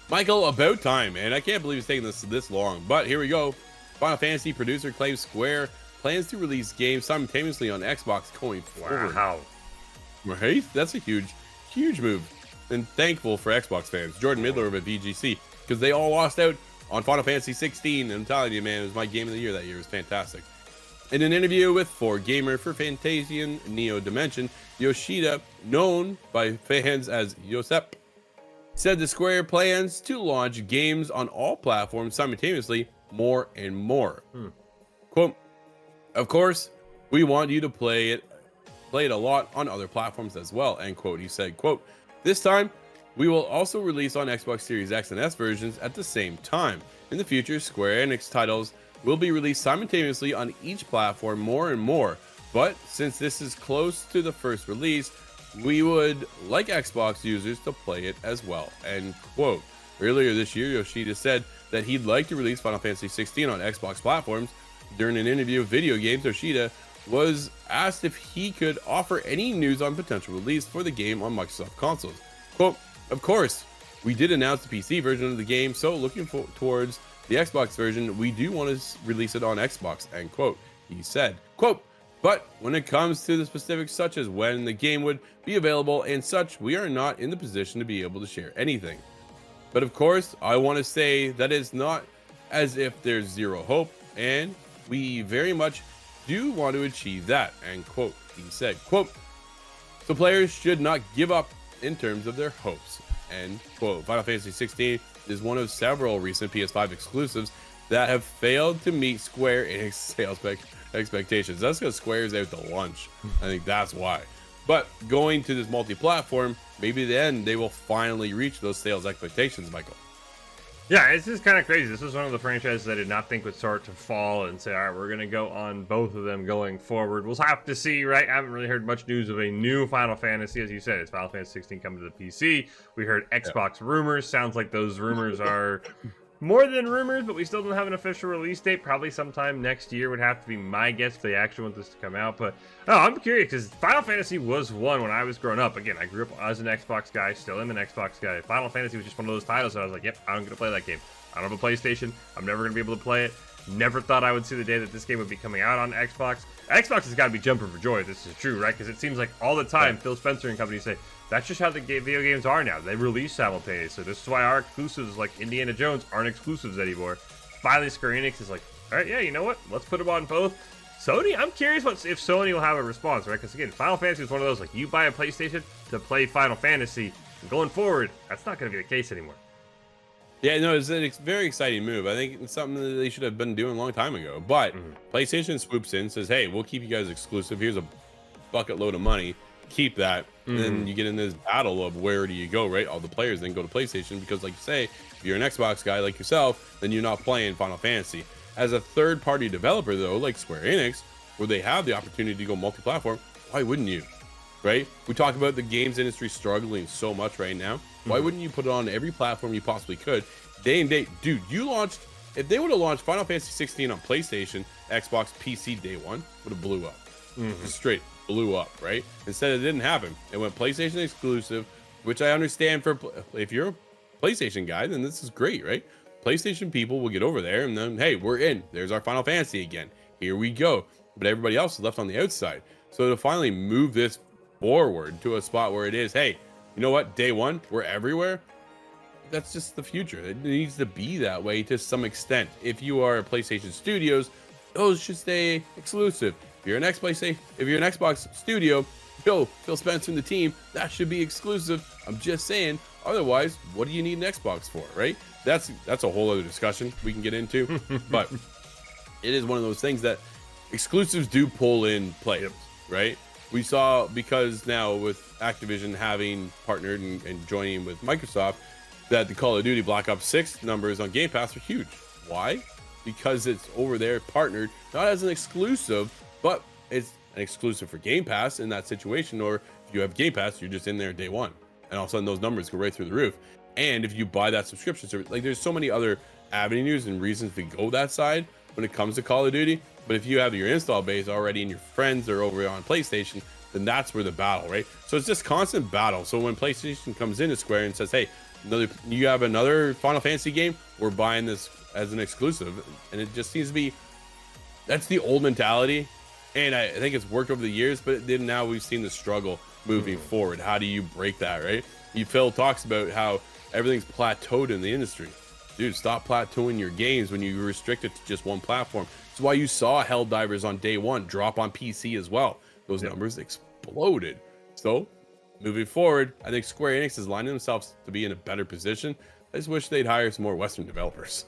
Michael, about time, man. I can't believe it's taking this long, but here we go. Final Fantasy producer claims Square plans to release games simultaneously on Xbox going forward. Wow. Right? That's a huge move. And thankful for Xbox fans. Jordan Midler of VGC, because they all lost out on Final Fantasy 16. I'm telling you, man, it was my game of the year that year. It was fantastic. In an interview with 4Gamer for Fantasian Neo Dimension, Yoshida, known by fans as Yosep, said the Square plans to launch games on all platforms simultaneously more and more. Quote, of course, we want you to play it a lot on other platforms as well, end quote. He said, quote, this time, we will also release on Xbox Series X and S versions at the same time. In the future, Square Enix titles will be released simultaneously on each platform more and more, but since this is close to the first release, we would like Xbox users to play it as well, end quote. Earlier this year, Yoshida said that he'd like to release Final Fantasy 16 on Xbox platforms. During an interview with Video Games, Yoshida was asked if he could offer any news on potential release for the game on Microsoft consoles. Quote, of course, we did announce the PC version of the game, so looking towards the Xbox version, we do want to release it on Xbox, end quote. He said, quote, but when it comes to the specifics such as when the game would be available and such, we are not in the position to be able to share anything. But of course, I want to say that it's not as if there's zero hope, and we very much do want to achieve that, end quote. He said, quote, so players should not give up in terms of their hopes, end quote. Final Fantasy 16 is one of several recent PS5 exclusives that have failed to meet Square Enix sales expectations. That's because Square's out to lunch. I think that's why. But going to this multi-platform, maybe then they will finally reach those sales expectations, Michael. Yeah, it's just kind of crazy. This was one of the franchises I did not think would start to fall and say, all right, we're going to go on both of them going forward. We'll have to see, right? I haven't really heard much news of a new Final Fantasy. As you said, it's Final Fantasy 16 coming to the PC. We heard Xbox rumors. Sounds like those rumors are more than rumors, but we still don't have an official release date. Probably sometime next year would have to be my guess if they actually want this to come out. But I'm curious because Final Fantasy was one when I was growing up. Again, I grew up as an Xbox guy, still am an Xbox guy. Final Fantasy was just one of those titles that I was like, yep, I'm going to play that game. I don't have a PlayStation. I'm never going to be able to play it. Never thought I would see the day that this game would be coming out on Xbox. Xbox has got to be jumping for joy if this is true, right? Because it seems like all the time Phil Spencer and company say, that's just how the video games are now. They release simultaneously. This is why our exclusives like Indiana Jones aren't exclusives anymore. Finally, Square Enix is like, all right, yeah, you know what? Let's put them on both. Sony, I'm curious if Sony will have a response, right? Because again, Final Fantasy is one of those, like, you buy a PlayStation to play Final Fantasy. And going forward, that's not going to be the case anymore. Yeah, no, it's a very exciting move. I think it's something that they should have been doing a long time ago. But PlayStation swoops in, says, hey, we'll keep you guys exclusive. Here's a bucket load of money. Keep that. And then you get in this battle of where do you go, right? All the players then go to PlayStation because, like you say, if you're an Xbox guy like yourself, then you're not playing Final Fantasy. As a third-party developer, though, like Square Enix, where they have the opportunity to go multi-platform, why wouldn't you, right? We talk about the games industry struggling so much right now. Why wouldn't you put it on every platform you possibly could, day and date? Dude, if they would have launched Final Fantasy 16 on PlayStation, Xbox, PC day one, would have blew up. Just straight blew up, right? Instead, it didn't happen. It went PlayStation exclusive, which I understand if you're a PlayStation guy, then this is great, right? PlayStation people will get over there and then, hey, we're in. There's our Final Fantasy again. Here we go. But everybody else is left on the outside. So to finally move this forward to a spot where it is, hey, you know what? Day one, we're everywhere. That's just the future. It needs to be that way to some extent. If you are a PlayStation Studios, those should stay exclusive. If you're an Xbox studio, Phil Spencer and the team, that should be exclusive. I'm just saying. Otherwise, what do you need an Xbox for, right? That's a whole other discussion we can get into. But it is one of those things that exclusives do pull in players, right? We saw, because now with Activision having partnered and joining with Microsoft, that the Call of Duty Black Ops 6 numbers on Game Pass are huge. Why? Because it's over there partnered, not as an exclusive, but it's an exclusive for Game Pass in that situation. Or if you have Game Pass, you're just in there day one, and all of a sudden those numbers go right through the roof. And if you buy that subscription service, like, there's so many other avenues and reasons to go that side when it comes to Call of Duty. But if you have your install base already and your friends are over on PlayStation, then that's where the battle, right? So it's just constant battle. So when PlayStation comes into Square and says, hey, you have another Final Fantasy game, we're buying this as an exclusive. And it just seems to be, that's the old mentality. And I think it's worked over the years, but then now we've seen the struggle moving forward. How do you break that, right? Phil talks about how everything's plateaued in the industry. Dude, stop plateauing your games when you restrict it to just one platform. That's why you saw Helldivers on day one drop on PC as well. Those numbers exploded. So moving forward, I think Square Enix is lining themselves to be in a better position. I just wish they'd hire some more Western developers.